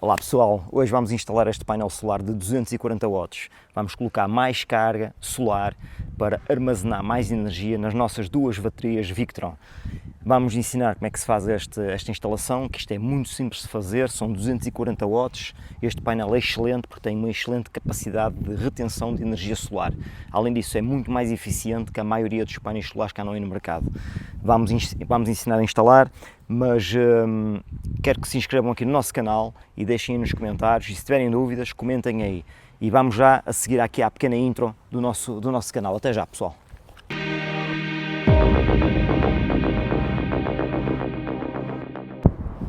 Olá pessoal, hoje vamos instalar este painel solar de 240 watts. Vamos colocar mais carga solar para armazenar mais energia nas nossas duas baterias Victron. Vamos ensinar como é que se faz esta instalação, que isto é muito simples de fazer, são 240 watts. Este painel é excelente porque tem uma excelente capacidade de retenção de energia solar. Além disso, é muito mais eficiente que a maioria dos painéis solares que andam aí no mercado. Vamos ensinar a instalar, mas quero que se inscrevam aqui no nosso canal e deixem aí nos comentários, e se tiverem dúvidas, comentem aí. E vamos já a seguir aqui à pequena intro do nosso canal. Até já, pessoal!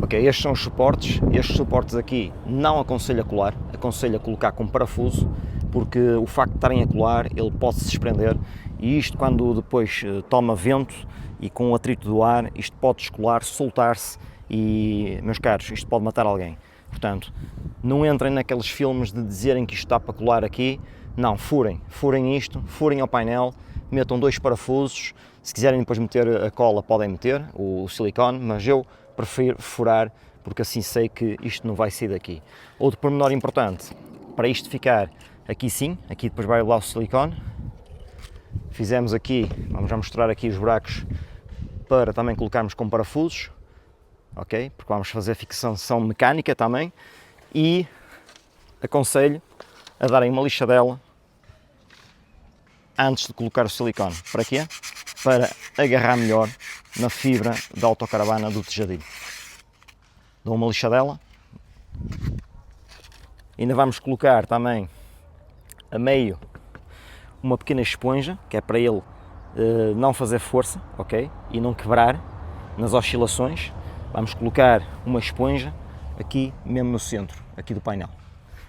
Ok, estes são os suportes. Estes suportes aqui não aconselho a colar, aconselho a colocar com parafuso, porque o facto de estarem a colar, ele pode se desprender, e isto quando depois toma vento e com o atrito do ar, isto pode descolar, soltar-se e, meus caros, isto pode matar alguém. Portanto, não entrem naqueles filmes de dizerem que isto está para colar aqui. Não, furem isto, furem ao painel, metam dois parafusos. Se quiserem depois meter a cola, podem meter o silicone, mas eu prefiro furar, porque assim sei que isto não vai sair daqui. Outro pormenor importante, para isto ficar aqui sim, aqui depois vai lá o silicone. Fizemos aqui, vamos já mostrar aqui os buracos para também colocarmos com parafusos, ok? Porque vamos fazer fixação mecânica também. E aconselho a darem uma lixadela antes de colocar o silicone. Para quê? Para agarrar melhor na fibra da autocaravana do tejadilho. Dou uma lixadela. Ainda vamos colocar também a meio uma pequena esponja, que é para ele não fazer força, ok? E não quebrar nas oscilações. Vamos colocar uma esponja aqui mesmo no centro, aqui do painel.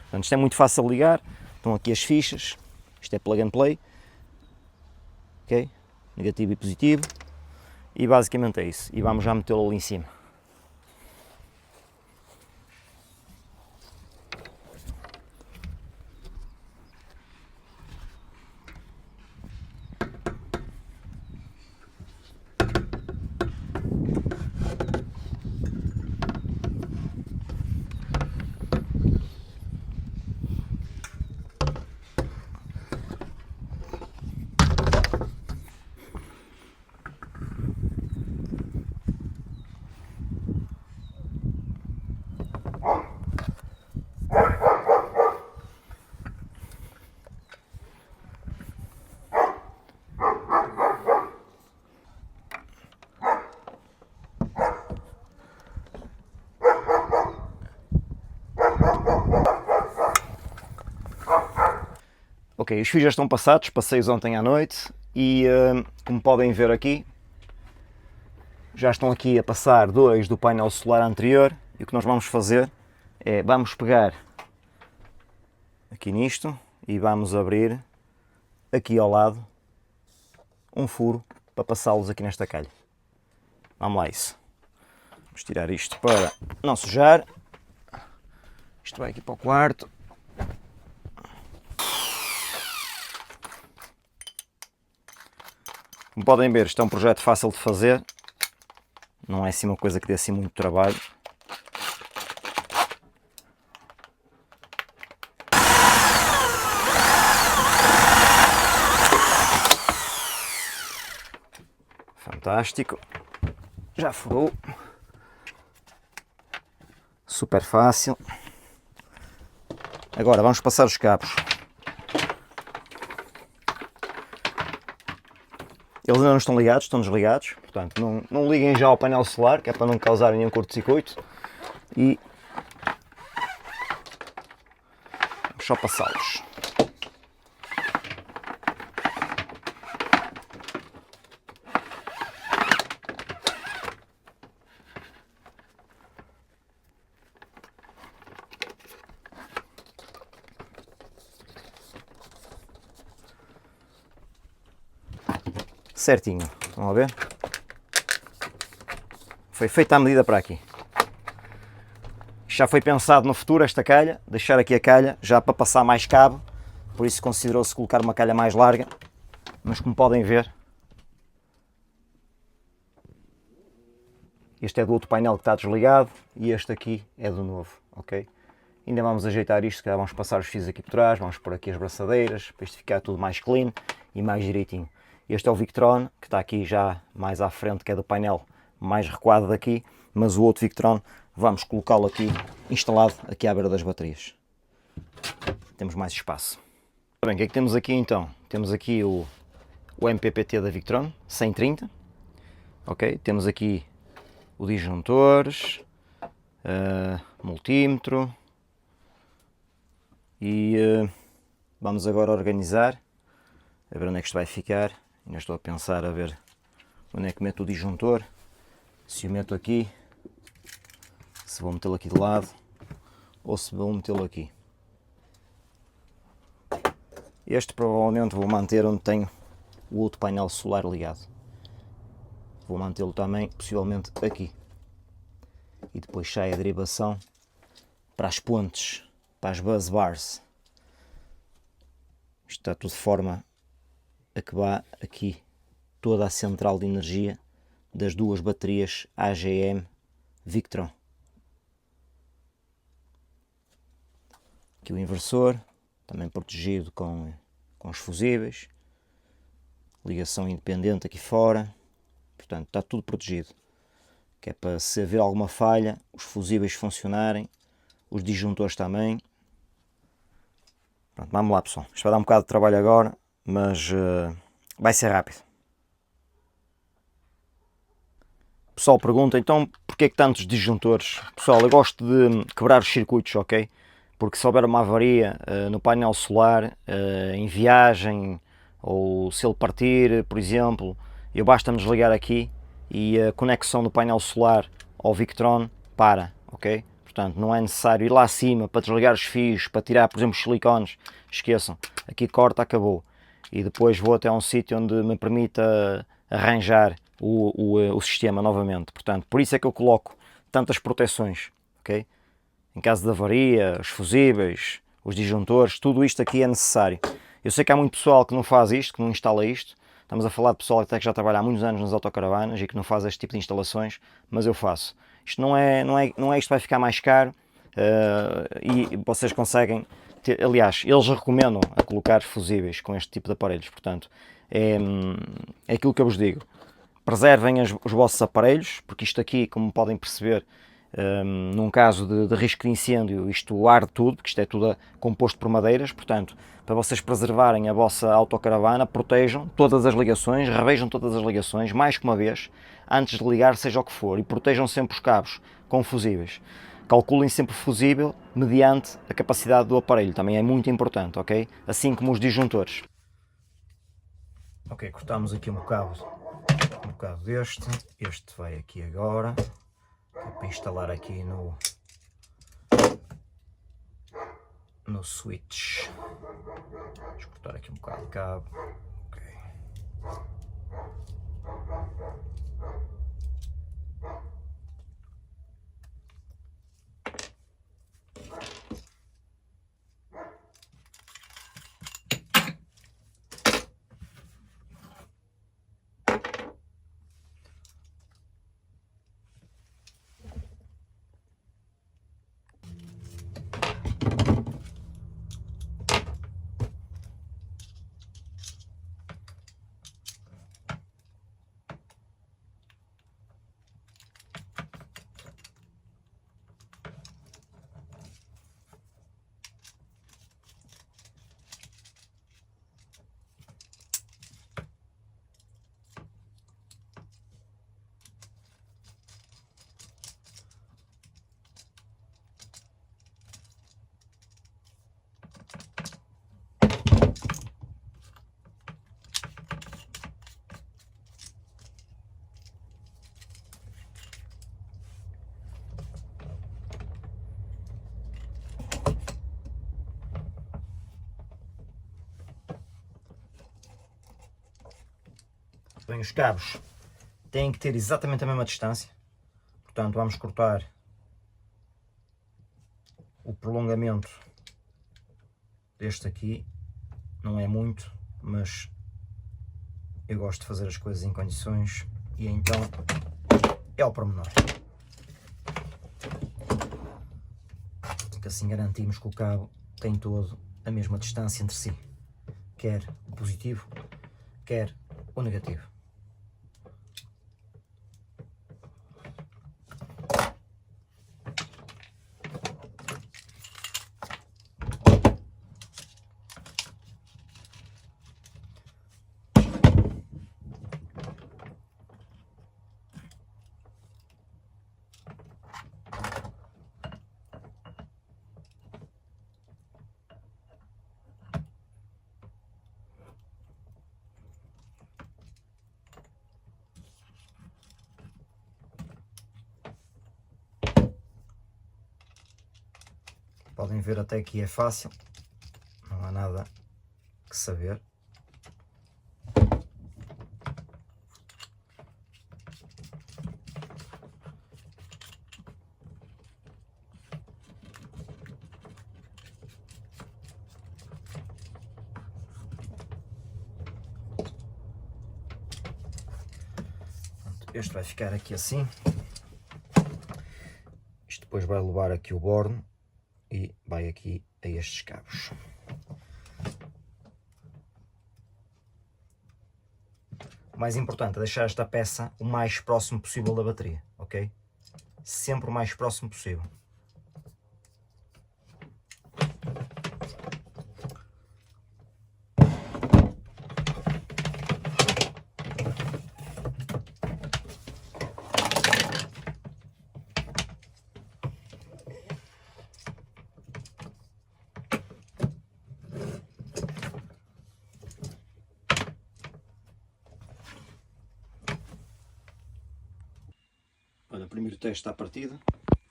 Portanto, isto é muito fácil de ligar. Estão aqui as fichas. Isto é plug and play. Ok? Negativo e positivo. E basicamente é isso. E vamos já metê-lo ali em cima. Ok, os fios já estão passados, passei-os ontem à noite e como podem ver aqui, já estão aqui a passar dois do painel solar anterior. E o que nós vamos fazer é, vamos pegar aqui nisto e vamos abrir aqui ao lado um furo para passá-los aqui nesta calha. Vamos lá isso. Vamos tirar isto para não sujar. Isto vai aqui para o quarto. Como podem ver, isto é um projeto fácil de fazer, não é assim uma coisa que dê assim muito trabalho. Fantástico, já furou, super fácil. Agora vamos passar os cabos. Eles ainda não estão ligados, estão desligados, portanto não liguem já ao painel solar, que é para não causar nenhum curto-circuito. E vamos só passá-los. Certinho, estão a ver? Foi feita a medida para aqui. Já foi pensado no futuro esta calha, deixar aqui a calha já para passar mais cabo, por isso considerou-se colocar uma calha mais larga, mas como podem ver, este é do outro painel que está desligado e este aqui é do novo, ok? Ainda vamos ajeitar isto, que vamos passar os fios aqui por trás, vamos pôr aqui as braçadeiras, para isto ficar tudo mais clean e mais direitinho. Este é o Victron, que está aqui já mais à frente, que é do painel mais recuado daqui, mas o outro Victron vamos colocá-lo aqui, instalado aqui à beira das baterias. Temos mais espaço. Bem, o que é que temos aqui então? Temos aqui o MPPT da Victron 130, ok? Temos aqui o disjuntores, multímetro e vamos agora organizar, a ver onde é que isto vai ficar. Ainda estou a pensar a ver onde é que meto o disjuntor, se o meto aqui, se vou metê-lo aqui de lado ou se vou metê-lo aqui. Este provavelmente vou manter onde tenho o outro painel solar ligado. Vou mantê-lo também possivelmente aqui. E depois sai a derivação para as pontes, para as bus bars. Isto está tudo de forma a que vá aqui toda a central de energia das duas baterias AGM Victron. Aqui o inversor, também protegido com os fusíveis, ligação independente aqui fora, portanto está tudo protegido, que é para se haver alguma falha, os fusíveis funcionarem, os disjuntores também. Pronto, vamos lá pessoal, isto vai dar um bocado de trabalho agora, mas vai ser rápido. O pessoal pergunta, então porquê que tantos disjuntores? Pessoal, eu gosto de quebrar os circuitos, ok? Porque se houver uma avaria no painel solar, em viagem, ou se ele partir, por exemplo, eu basta-me desligar aqui e a conexão do painel solar ao Victron para, ok? Portanto, não é necessário ir lá acima para desligar os fios, para tirar, por exemplo, os silicones. Esqueçam, aqui corta, acabou. E depois vou até um sítio onde me permita arranjar o sistema novamente. Portanto, por isso é que eu coloco tantas proteções, ok? Em caso de avaria, os fusíveis, os disjuntores, tudo isto aqui é necessário. Eu sei que há muito pessoal que não faz isto, que não instala isto. Estamos a falar de pessoal até que já trabalha há muitos anos nas autocaravanas e que não faz este tipo de instalações, mas eu faço. Isto não é isto vai ficar mais caro e vocês conseguem ter, aliás, eles recomendam a colocar fusíveis com este tipo de aparelhos, portanto, é aquilo que eu vos digo. Preservem os vossos aparelhos, porque isto aqui, como podem perceber, num caso de risco de incêndio, isto arde tudo, porque isto é tudo composto por madeiras, portanto, para vocês preservarem a vossa autocaravana, protejam todas as ligações, revejam todas as ligações, mais que uma vez, antes de ligar, seja o que for, e protejam sempre os cabos com fusíveis. Calculem sempre o fusível mediante a capacidade do aparelho, também é muito importante, ok? Assim como os disjuntores. Ok, cortamos aqui um bocado deste, este vai aqui agora, para instalar aqui no switch. Vamos cortar aqui um bocado de cabo. Okay. Bem, os cabos têm que ter exatamente a mesma distância, portanto vamos cortar o prolongamento deste aqui, não é muito, mas eu gosto de fazer as coisas em condições e então é o pormenor. Tem que assim garantimos que o cabo tem todo a mesma distância entre si, quer o positivo, quer o negativo. Podem ver até que é fácil, não há nada que saber. Este vai ficar aqui assim. Isto depois vai levar aqui o borne e vai aqui a estes cabos. O mais importante é deixar esta peça o mais próximo possível da bateria, ok? Sempre o mais próximo possível. Olha, o primeiro teste está partido,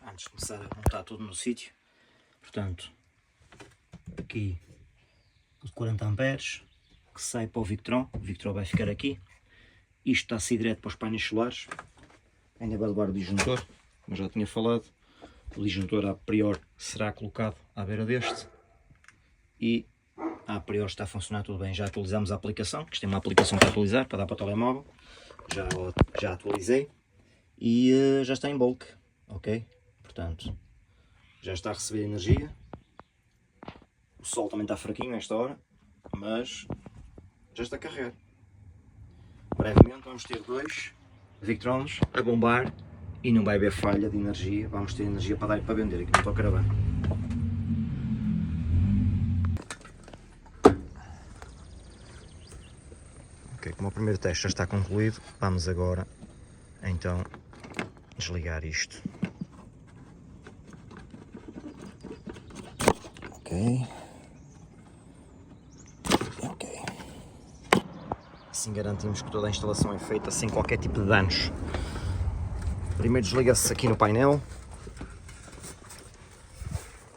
antes de começar a montar tudo no sítio. Portanto, aqui o de 40 amperes que sai para o Victron vai ficar aqui. Isto está assim direto para os painéis solares. Ainda vai levar o disjuntor, como já tinha falado. O disjuntor a priori será colocado à beira deste e a priori está a funcionar tudo bem. Já atualizamos a aplicação, que isto tem uma aplicação para atualizar, para dar para o telemóvel. Já atualizei. E já está em bulk, ok? Portanto, já está a receber energia. O sol também está fraquinho nesta hora, mas já está a carregar. Brevemente vamos ter 2 Victrons a bombar e não vai haver falha de energia. Vamos ter energia para dar e para vender aqui no autocaravana. Ok, como o primeiro teste já está concluído, vamos agora então desligar isto. Ok. Assim garantimos que toda a instalação é feita sem qualquer tipo de danos. Primeiro desliga-se aqui no painel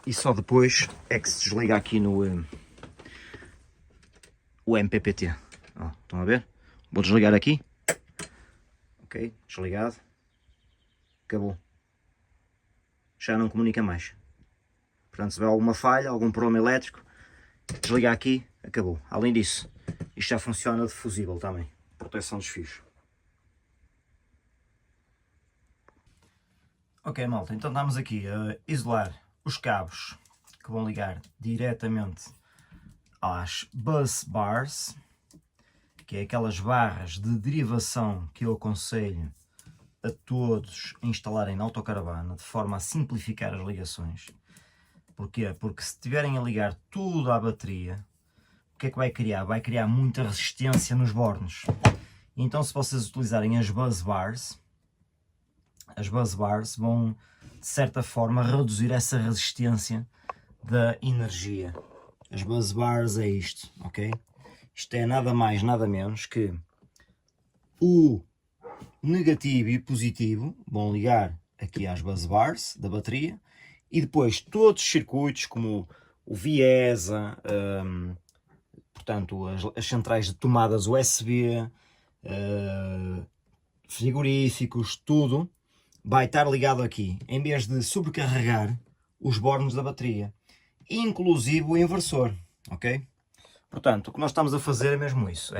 e só depois é que se desliga aqui no o MPPT. Ó, estão a ver? Vou desligar aqui. Ok, desligado. Acabou. Já não comunica mais. Portanto, se houver alguma falha, algum problema elétrico, desliga aqui, acabou. Além disso, isto já funciona de fusível também. Proteção dos fios. Ok, malta, então estamos aqui a isolar os cabos que vão ligar diretamente às bus bars, que é aquelas barras de derivação que eu aconselho a todos instalarem na autocaravana, de forma a simplificar as ligações. Porquê? Porque se estiverem a ligar tudo à bateria, o que é que vai criar? Vai criar muita resistência nos bornes. Então, se vocês utilizarem as bus bars vão, de certa forma, reduzir essa resistência da energia. As bus bars é isto, ok? Isto é nada mais, nada menos que o negativo e positivo vão ligar aqui às bus bars da bateria e depois todos os circuitos como o VIESA, portanto as centrais de tomadas USB, frigoríficos, tudo vai estar ligado aqui, em vez de sobrecarregar os bornes da bateria, inclusive o inversor, ok? Portanto, o que nós estamos a fazer é mesmo isso,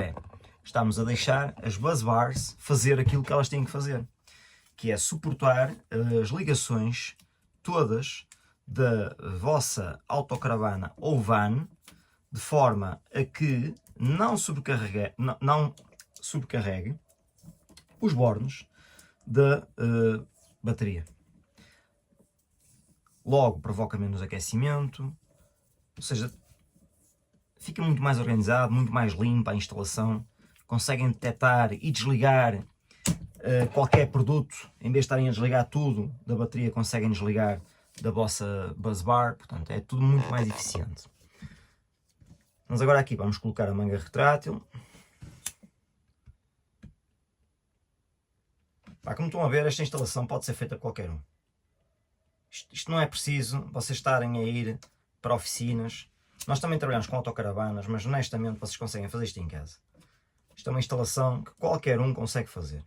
estamos a deixar as bus bars fazer aquilo que elas têm que fazer, que é suportar as ligações todas da vossa autocaravana ou van, de forma a que não sobrecarregue os bornes da bateria. Logo provoca menos aquecimento, ou seja, fica muito mais organizado, muito mais limpa a instalação. Conseguem detectar e desligar qualquer produto, em vez de estarem a desligar tudo da bateria, conseguem desligar da vossa busbar, portanto é tudo muito mais eficiente. Mas agora aqui vamos colocar a manga retrátil. Como estão a ver, esta instalação pode ser feita por qualquer um. Isto não é preciso vocês estarem a ir para oficinas. Nós também trabalhamos com autocaravanas, mas honestamente vocês conseguem fazer isto em casa. Isto é uma instalação que qualquer um consegue fazer.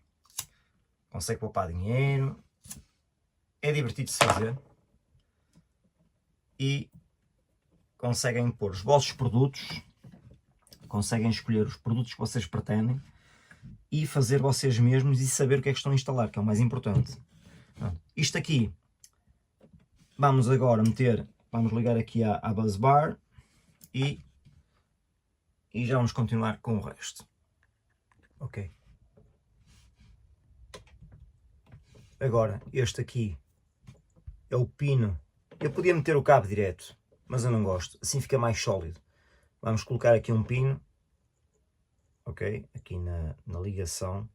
Consegue poupar dinheiro, é divertido de se fazer e conseguem pôr os vossos produtos, conseguem escolher os produtos que vocês pretendem e fazer vocês mesmos e saber o que é que estão a instalar, que é o mais importante. Isto aqui, vamos agora vamos ligar aqui à busbar e já vamos continuar com o resto. Ok. Agora, este aqui é o pino. Eu podia meter o cabo direto, mas eu não gosto. Assim fica mais sólido. Vamos colocar aqui um pino. Ok? Aqui na ligação.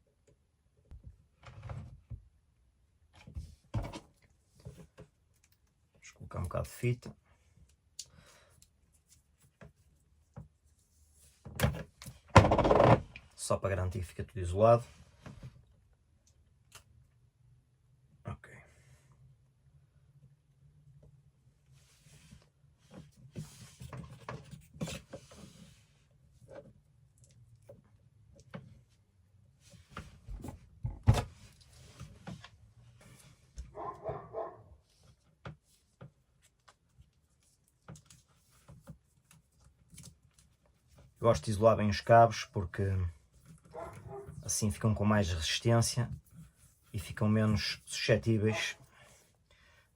Vamos colocar um bocado de fita. Só para garantir que fica tudo isolado. Gosto de isolar bem os cabos porque assim ficam com mais resistência e ficam menos suscetíveis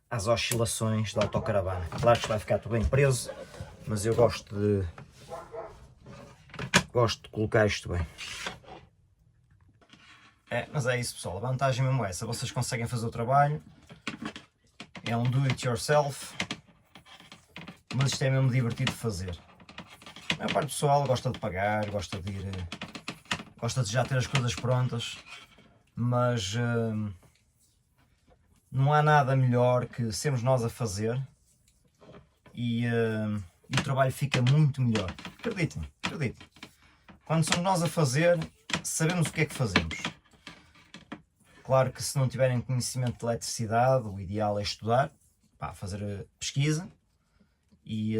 às oscilações da autocaravana. Claro que vai ficar tudo bem preso, mas eu gosto de colocar isto bem. Mas é isso, pessoal, a vantagem mesmo é essa, vocês conseguem fazer o trabalho, é um do it yourself, mas isto é mesmo divertido de fazer. A maior parte do pessoal gosta de pagar, gosta de já ter as coisas prontas, mas não há nada melhor que sermos nós a fazer e o trabalho fica muito melhor. Acreditem. Quando somos nós a fazer, sabemos o que é que fazemos. Claro que se não tiverem conhecimento de eletricidade, o ideal é estudar, fazer pesquisa e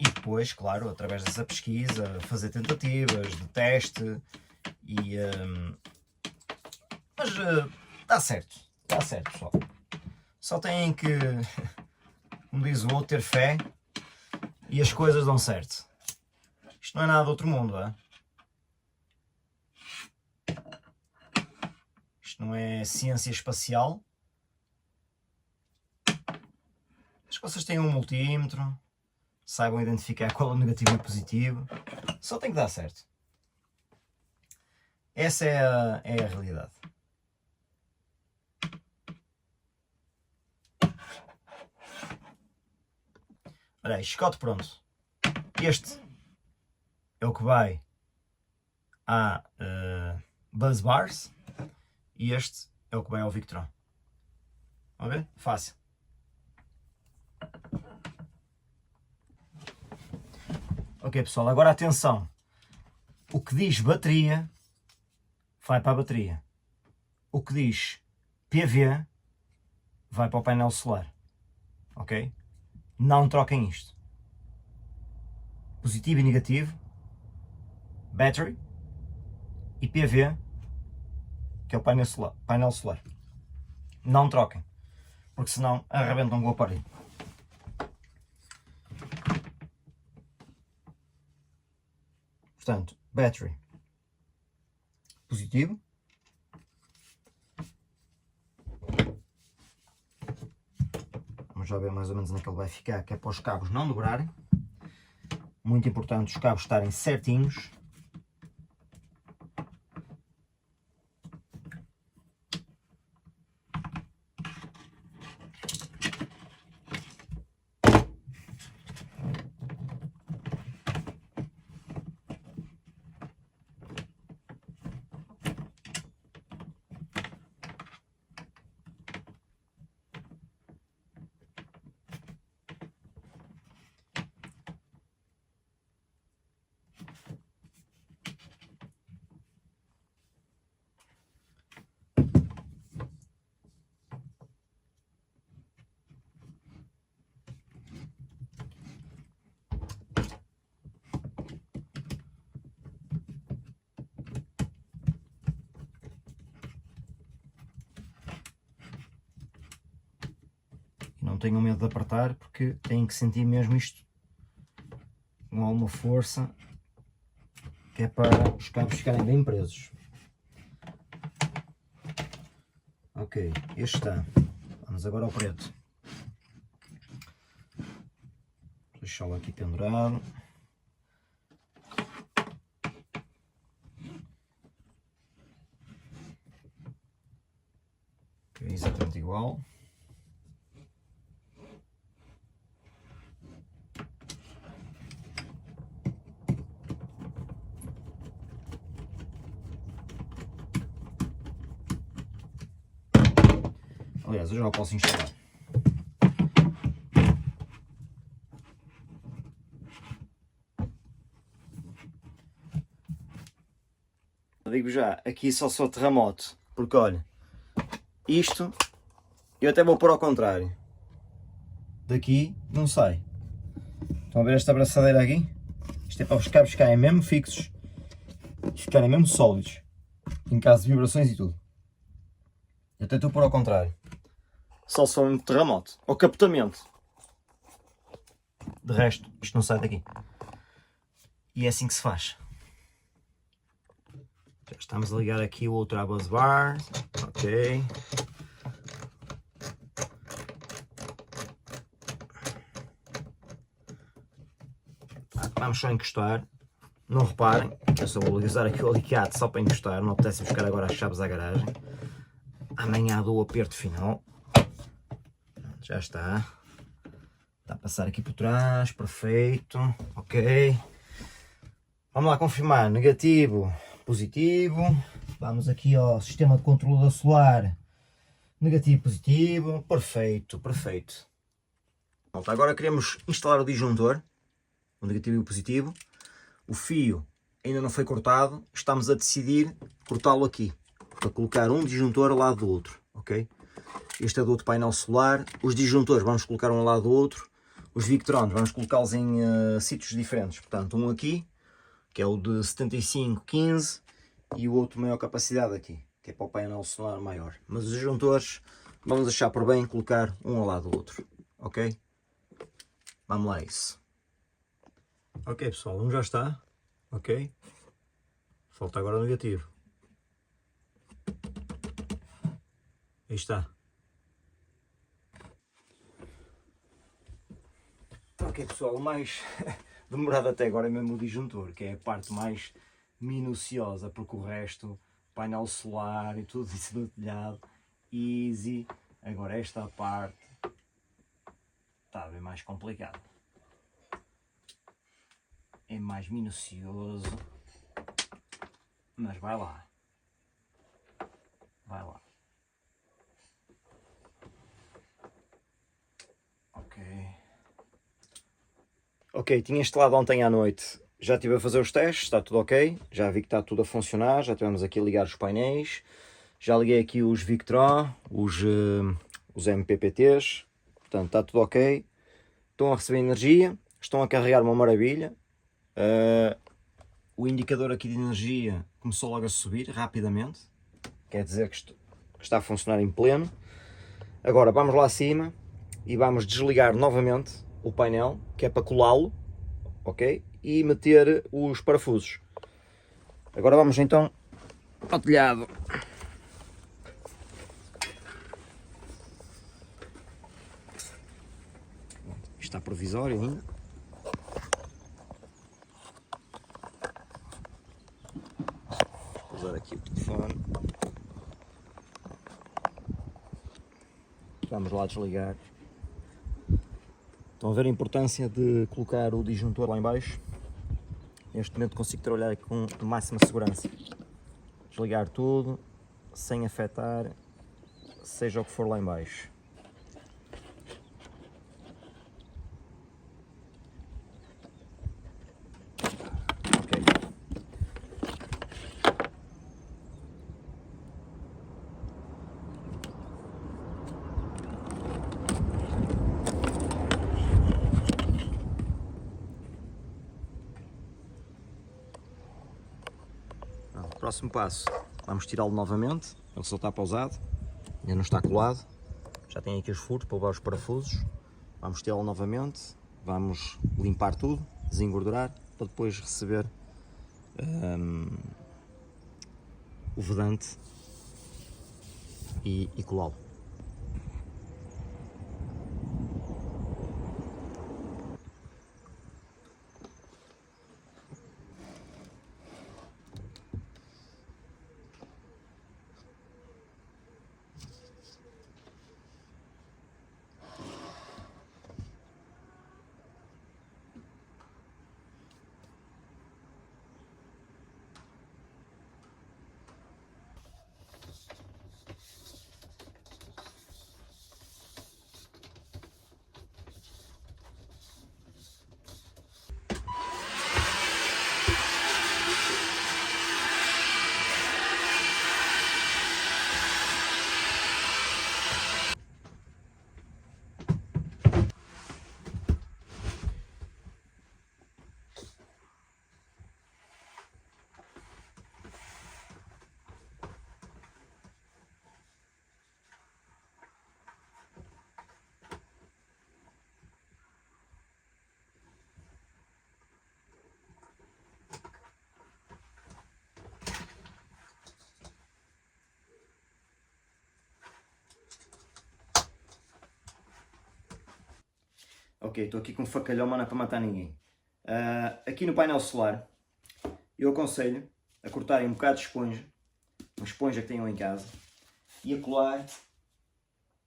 depois, claro, através dessa pesquisa, fazer tentativas de teste mas dá certo, pessoal. Só têm que, como diz o outro, ter fé e as coisas dão certo. Isto não é nada do outro mundo, é? Isto não é ciência espacial. Mas que vocês tenham um multímetro, saibam identificar qual é o negativo e o positivo, só tem que dar certo. Essa é a realidade. Olha aí, chicote pronto. Este é o que vai à busbars e este é o que vai ao Victron. Vão ver? Fácil. Ok, pessoal, agora atenção. O que diz bateria vai para a bateria. O que diz PV vai para o painel solar. Ok? Não troquem isto. Positivo e negativo, battery e PV, que é o painel solar. Não troquem, porque senão arrebentam com o aparelho. Portanto, battery positivo, vamos já ver mais ou menos onde é que ele vai ficar, que é para os cabos não dobrarem. Muito importante os cabos estarem certinhos. Não tenham medo de apertar, porque têm que sentir mesmo isto com alguma força, que é para os cabos ficarem bem presos. Ok, este está. Vamos agora ao preto. Vou deixá-lo aqui pendurado. Ok, exatamente igual. Aliás, eu já o posso instalar. Digo já, aqui só sou terremoto, porque olha, isto eu até vou pôr ao contrário. Daqui não sai. Estão a ver esta abraçadeira aqui? Isto é para os cabos ficarem mesmo fixos e ficarem mesmo sólidos, em caso de vibrações e tudo. Eu até estou a pôr ao contrário. Só se for um terremoto ou capotamento. De resto, isto não sai daqui. E é assim que se faz. Já estamos a ligar aqui o outro à bus bar. Ok. Vamos só encostar. Não reparem, eu só vou usar aqui o alicate só para encostar. Não apetece buscar agora as chaves à garagem. Amanhã dou o aperto final. Já está. Está a passar aqui por trás. Perfeito. Ok. Vamos lá confirmar. Negativo, positivo. Vamos aqui ao sistema de controle solar. Negativo, positivo. Perfeito, perfeito. Pronto, agora queremos instalar o disjuntor. O negativo e o positivo. O fio ainda não foi cortado. Estamos a decidir cortá-lo aqui. Para colocar um disjuntor ao lado do outro. Ok? Este é do outro painel solar. Os disjuntores vamos colocar um ao lado do outro. Os Victrons vamos colocá-los em sítios diferentes. Portanto, um aqui, que é o de 7515, e o outro maior capacidade aqui, que é para o painel solar maior. Mas os disjuntores vamos achar por bem colocar um ao lado do outro. Ok? Vamos lá a isso. Ok pessoal, um já está. Ok? Falta agora o negativo. Aí está. Ok pessoal, o mais demorado até agora é mesmo o disjuntor, que é a parte mais minuciosa, porque o resto, painel solar e tudo isso do telhado, easy. Agora esta parte está bem mais complicado. É mais minucioso, mas vai lá. Vai lá. Ok, tinha instalado ontem à noite, já estive a fazer os testes, está tudo ok, já vi que está tudo a funcionar, já tivemos aqui a ligar os painéis, já liguei aqui os Victron, os MPPTs, portanto está tudo ok, estão a receber energia, estão a carregar uma maravilha, o indicador aqui de energia começou logo a subir rapidamente, quer dizer que está a funcionar em pleno. Agora vamos lá acima e vamos desligar novamente o painel, que é para colá-lo, ok? E meter os parafusos. Agora vamos então ao telhado. está provisório ainda. Vou usar aqui o telefone. Vamos lá desligar. Estão a ver a importância de colocar o disjuntor lá em baixo? Neste momento consigo trabalhar com máxima segurança. Desligar tudo, sem afetar, seja o que for lá em baixo. Ok. Próximo passo, vamos tirá-lo novamente, ele só está pausado, ainda não está colado, já tem aqui os furos para levar os parafusos, vamos tirá-lo novamente, vamos limpar tudo, desengordurar, para depois receber o vedante e colá-lo. Ok, estou aqui com um facalhão, mas não é para matar ninguém. Aqui no painel solar, eu aconselho a cortarem um bocado de esponja, uma esponja que tenham em casa, e a colar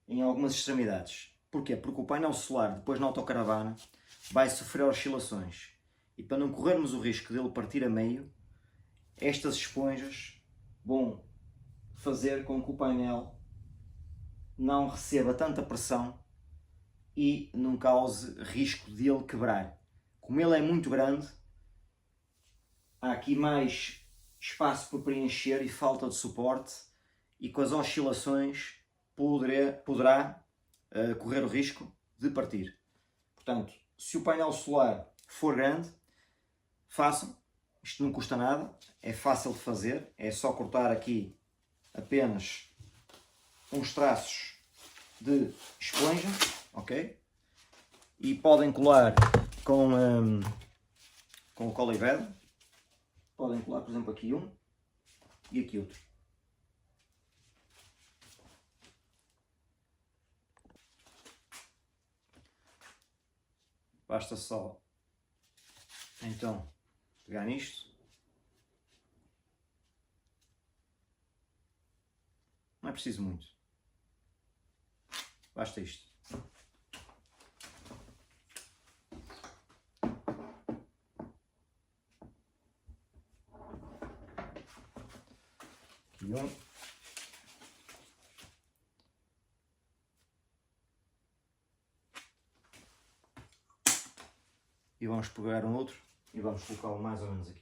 em algumas extremidades. Porquê? Porque o painel solar, depois na autocaravana, vai sofrer oscilações. E para não corrermos o risco dele partir a meio, estas esponjas vão fazer com que o painel não receba tanta pressão e não cause risco de ele quebrar. Como ele é muito grande, há aqui mais espaço para preencher e falta de suporte, e com as oscilações poderá correr o risco de partir. Portanto, se o painel solar for grande, façam. Isto não custa nada, é fácil de fazer, é só cortar aqui apenas uns traços de esponja, ok? E podem colar com o cola e veda. Podem colar, por exemplo, aqui um e aqui outro. Basta só, então, pegar nisto. Não é preciso muito. Basta isto. Aqui um. E vamos pegar um outro e vamos colocá-lo mais ou menos aqui.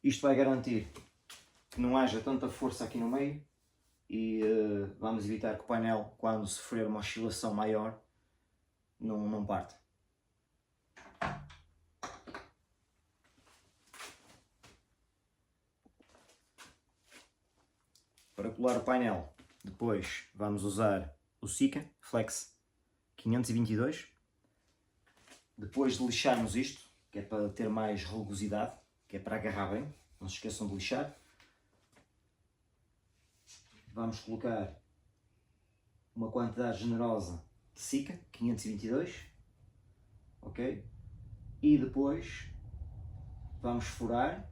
Isto vai garantir que não haja tanta força aqui no meio e vamos evitar que o painel, quando sofrer uma oscilação maior, não parte. Para colar o painel, depois vamos usar o Sika Flex 522. Depois de lixarmos isto, que é para ter mais rugosidade, que é para agarrar bem. Não se esqueçam de lixar. Vamos colocar uma quantidade generosa de Sika, 522, ok? E depois vamos furar,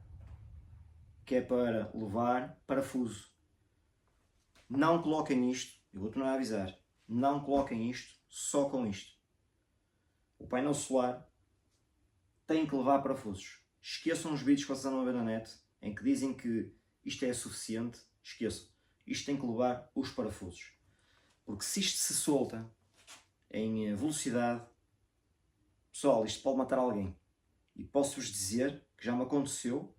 que é para levar parafuso. Não coloquem isto, eu vou tornar a avisar, não coloquem isto só com isto. O painel solar tem que levar parafusos. Esqueçam os vídeos que vocês andam a ver na net, em que dizem que isto é suficiente, esqueçam. Isto tem que levar os parafusos. Porque se isto se solta em velocidade, pessoal, isto pode matar alguém. E posso-vos dizer que já me aconteceu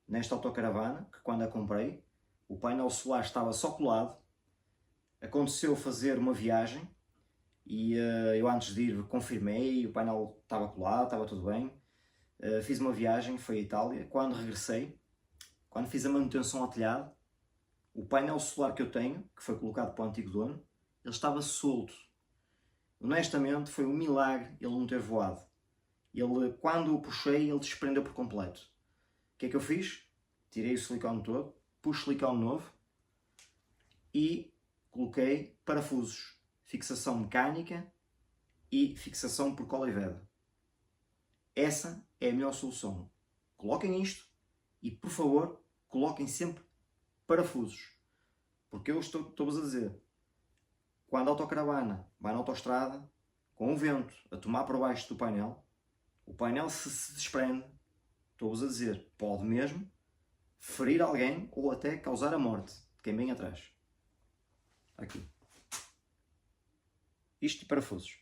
nesta autocaravana, que quando a comprei, o painel solar estava só colado. Aconteceu fazer uma viagem e eu antes de ir confirmei, o painel estava colado, estava tudo bem. Fiz uma viagem, foi à Itália. Quando regressei, quando fiz a manutenção ao telhado, o painel solar que eu tenho, que foi colocado para o antigo dono, ele estava solto. Honestamente, foi um milagre ele não ter voado. Ele, quando o puxei, ele desprendeu por completo. O que é que eu fiz? Tirei o silicone todo, pus silicone novo e coloquei parafusos. Fixação mecânica e fixação por cola e veda. Essa é a melhor solução. Coloquem isto e, por favor, coloquem sempre parafusos. Porque eu estou-vos a dizer, quando a autocaravana vai na autoestrada, com o vento a tomar por baixo do painel, o painel se desprende, estou-vos a dizer, pode mesmo ferir alguém ou até causar a morte de quem vem atrás. Aqui. Isto de parafusos.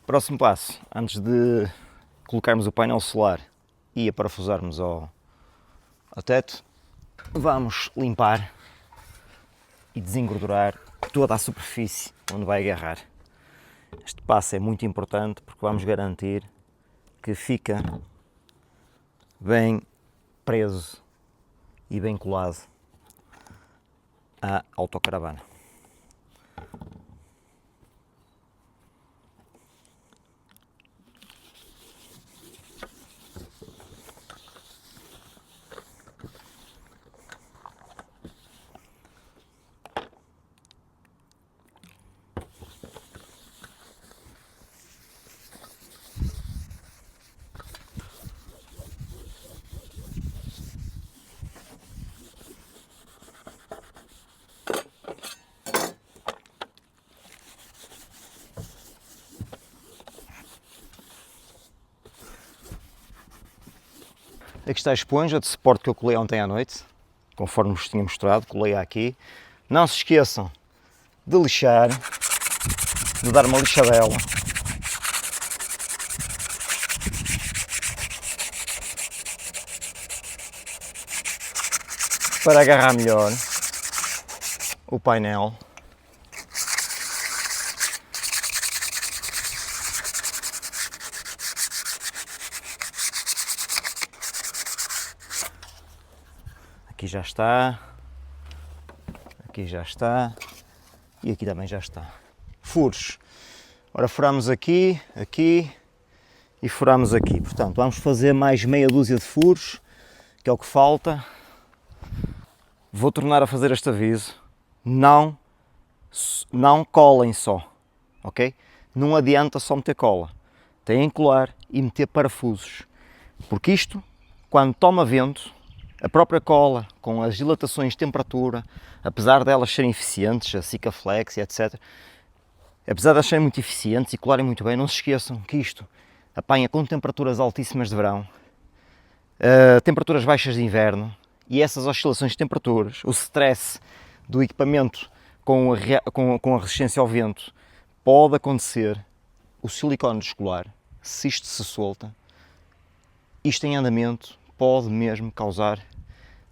Próximo passo, antes de colocarmos o painel solar e a parafusarmos ao teto, vamos limpar e desengordurar toda a superfície onde vai agarrar. Este passo é muito importante porque vamos garantir que fica bem preso e bem colado à autocaravana. Aqui está a esponja de suporte que eu colei ontem à noite, conforme vos tinha mostrado, colei aqui. Não se esqueçam de lixar, de dar uma lixadela. Para agarrar melhor o painel. Aqui já está, aqui já está e aqui também já está. Furos. Ora, furamos aqui, aqui e furamos aqui. Portanto, vamos fazer mais meia dúzia de furos, que é o que falta. Vou tornar a fazer este aviso. Não colem só, ok? Não adianta só meter cola. Têm que colar e meter parafusos. Porque isto, quando toma vento, a própria cola, com as dilatações de temperatura, apesar delas serem eficientes, a Sikaflex e etc., apesar de elas serem muito eficientes e colarem muito bem, não se esqueçam que isto apanha com temperaturas altíssimas de verão, temperaturas baixas de inverno, e essas oscilações de temperaturas, o stress do equipamento com a resistência ao vento, pode acontecer o silicone descolar, se isto se solta, isto em andamento pode mesmo causar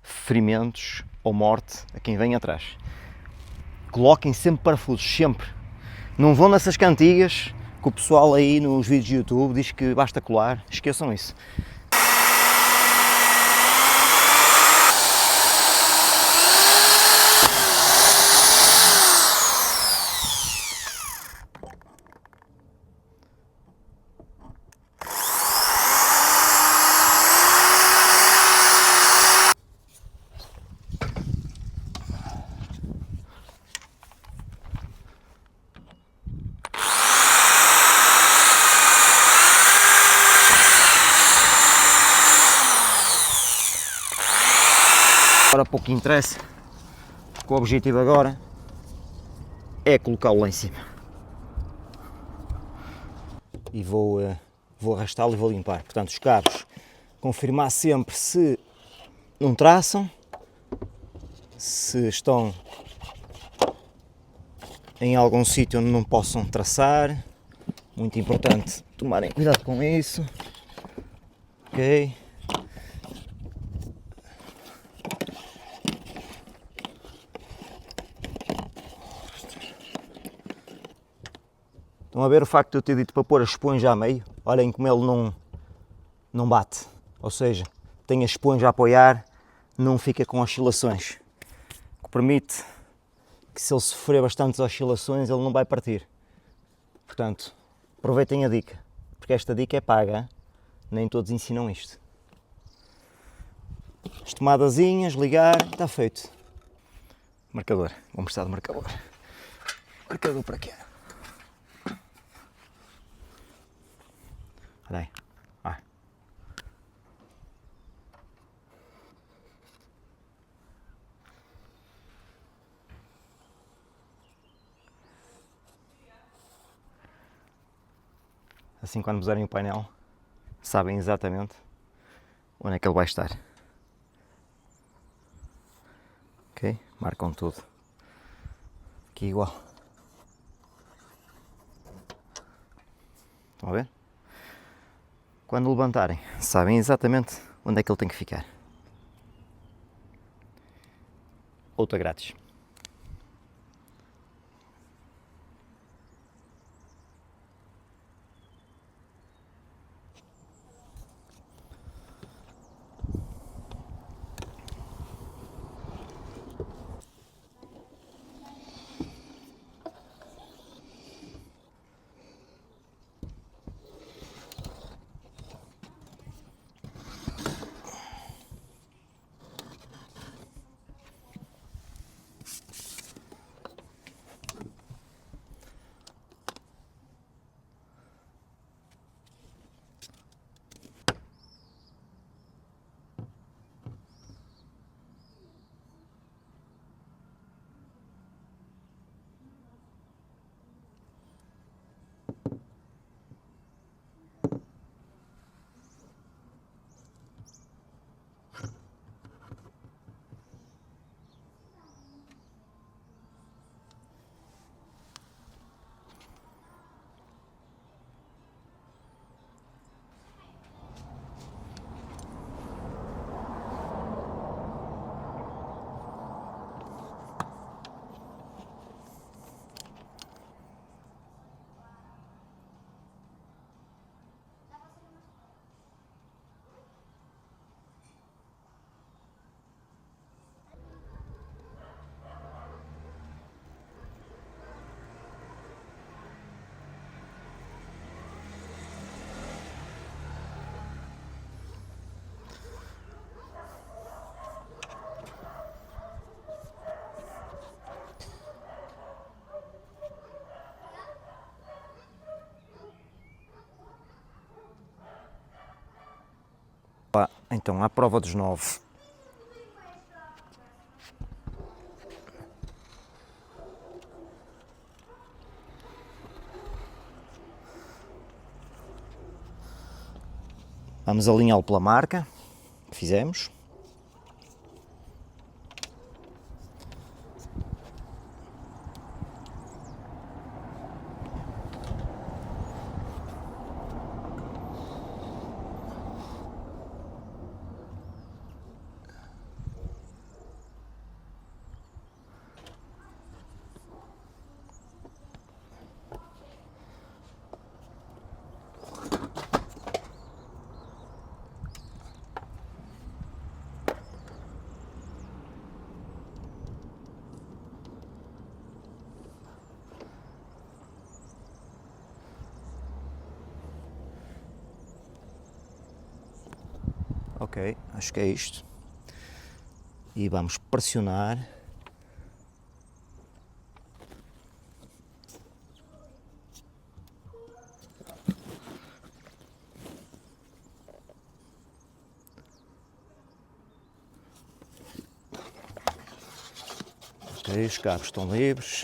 ferimentos ou morte a quem vem atrás. Coloquem sempre parafusos, sempre. Não vão nessas cantigas que o pessoal aí nos vídeos de YouTube diz que basta colar, esqueçam isso. Agora pouco interessa, porque o objetivo agora é colocá-lo lá em cima. E vou arrastá-lo e vou limpar. Portanto, os cabos, confirmar sempre se não traçam, se estão em algum sítio onde não possam traçar. Muito importante tomarem cuidado com isso. Ok. Estão a ver o facto de eu ter dito para pôr a esponja a meio? Olhem como ele não bate. Ou seja, tem a esponja a apoiar, não fica com oscilações. O que permite que, se ele sofrer bastantes oscilações, ele não vai partir. Portanto, aproveitem a dica, porque esta dica é paga, hein? Nem todos ensinam isto. As tomadazinhas, ligar, está feito. Marcador, vou precisar de marcador. Marcador para quê? Olha aí, vai. Assim, quando puserem o painel, sabem exatamente onde é que ele vai estar. Ok? Marcam tudo. Aqui igual. Estão a ver? Quando levantarem, sabem exatamente onde é que ele tem que ficar. Outra grátis. Então, à prova dos 9. Vamos alinhá-lo pela marca que fizemos. Ok, acho que é isto. E vamos pressionar. Ok, os cabos estão livres.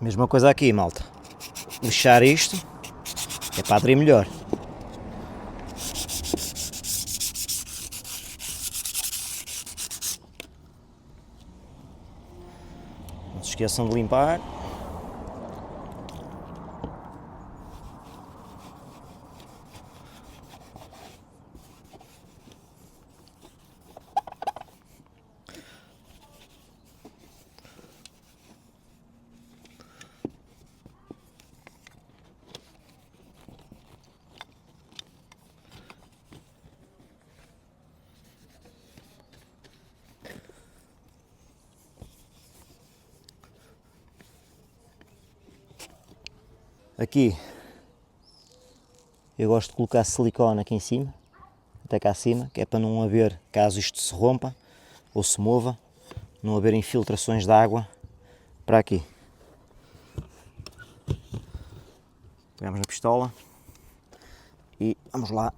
Mesma coisa aqui, malta. Lixar isto é para aderir melhor. Não se esqueçam de limpar. Aqui eu gosto de colocar silicone aqui em cima, até cá acima, que é para não haver, caso isto se rompa ou se mova, não haver infiltrações de água para aqui. Pegamos na pistola e vamos lá.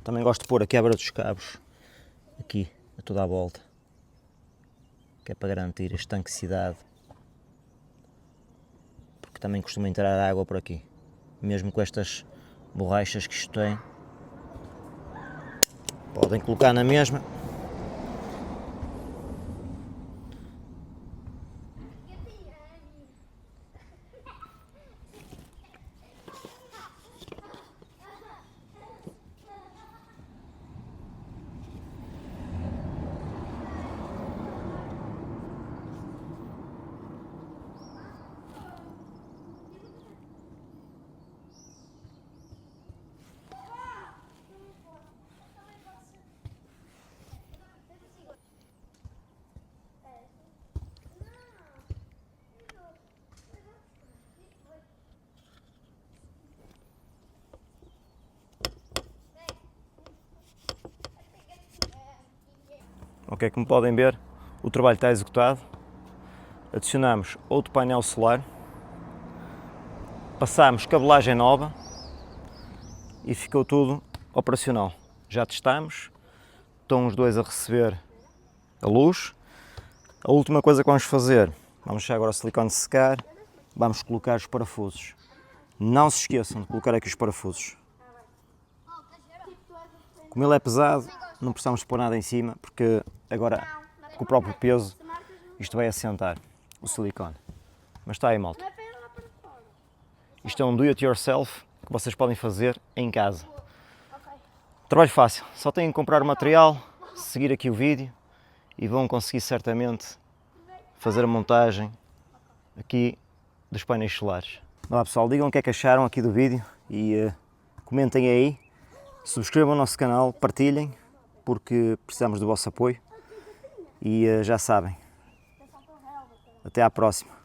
Também gosto de pôr a quebra dos cabos aqui, a toda a volta, que é para garantir a estanquicidade, porque também costuma entrar água por aqui, mesmo com estas borrachas que isto tem. Podem colocar na mesma. Ok, como podem ver, o trabalho está executado. Adicionamos outro painel solar, passámos cabelagem nova e ficou tudo operacional. Já testámos, estão os dois a receber a luz. A última coisa que vamos fazer, vamos deixar agora o silicone secar, vamos colocar os parafusos. Não se esqueçam de colocar aqui os parafusos. Como ele é pesado, não precisamos pôr nada em cima, porque agora, com o próprio peso, isto vai assentar o silicone. Mas está aí, malta. Isto é um do-it-yourself que vocês podem fazer em casa. Trabalho fácil, só têm que comprar o material, seguir aqui o vídeo e vão conseguir certamente fazer a montagem aqui dos painéis solares. Olá pessoal, digam o que é que acharam aqui do vídeo e comentem aí, subscrevam o nosso canal, partilhem, porque precisamos do vosso apoio e já sabem. Até à próxima.